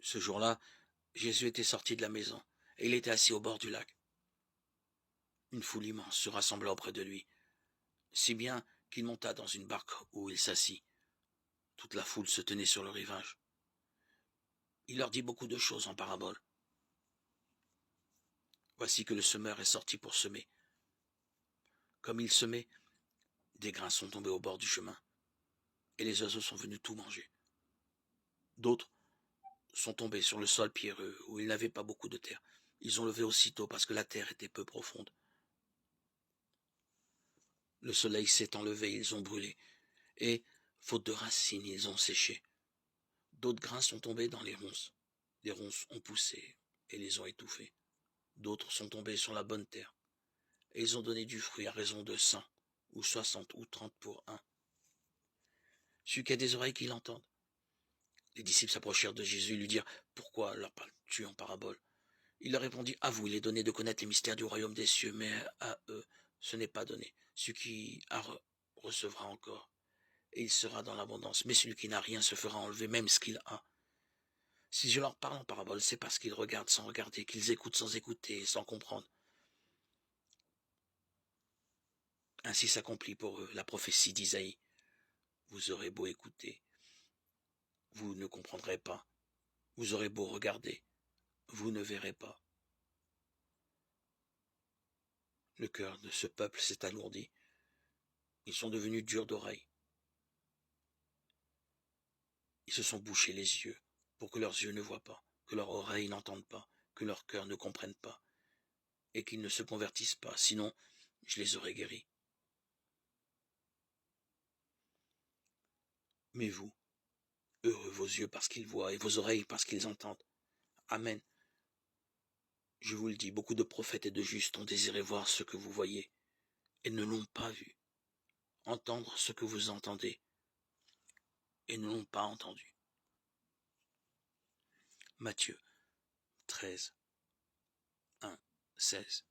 Ce jour-là, Jésus était sorti de la maison, et il était assis au bord du lac. Une foule immense se rassembla auprès de lui, si bien qu'il monta dans une barque où il s'assit. Toute la foule se tenait sur le rivage. Il leur dit beaucoup de choses en parabole. Voici que le semeur est sorti pour semer. Comme il semait, des grains sont tombés au bord du chemin, et les oiseaux sont venus tout manger. D'autres sont tombés sur le sol pierreux, où il n'avait pas beaucoup de terre. Ils ont levé aussitôt parce que la terre était peu profonde. Le soleil s'étant levé, ils ont brûlé, et, faute de racines, ils ont séché. D'autres grains sont tombés dans les ronces. Les ronces ont poussé et les ont étouffés. D'autres sont tombés sur la bonne terre, et ils ont donné du fruit à raison de 100, ou 60, ou 30 pour un. Celui qui a des oreilles qu'il entende. Les disciples s'approchèrent de Jésus et lui dirent « Pourquoi leur parles-tu en parabole ?» Il leur répondit « À vous, il est donné de connaître les mystères du royaume des cieux, mais à eux, ce n'est pas donné. Celui qui a recevra encore, et il sera dans l'abondance. Mais celui qui n'a rien se fera enlever même ce qu'il a. Si je leur parle en parabole, c'est parce qu'ils regardent sans regarder, qu'ils écoutent sans écouter, sans comprendre. Ainsi s'accomplit pour eux la prophétie d'Isaïe. Vous aurez beau écouter, vous ne comprendrez pas. Vous aurez beau regarder, vous ne verrez pas. Le cœur de ce peuple s'est alourdi. Ils sont devenus durs d'oreille. Ils se sont bouchés les yeux pour que leurs yeux ne voient pas, que leurs oreilles n'entendent pas, que leur cœur ne comprenne pas, et qu'ils ne se convertissent pas, sinon je les aurais guéris. Mais vous, heureux vos yeux parce qu'ils voient et vos oreilles parce qu'ils entendent. Amen. Je vous le dis, beaucoup de prophètes et de justes ont désiré voir ce que vous voyez et ne l'ont pas vu, entendre ce que vous entendez et ne l'ont pas entendu. Matthieu 13, 1, 16.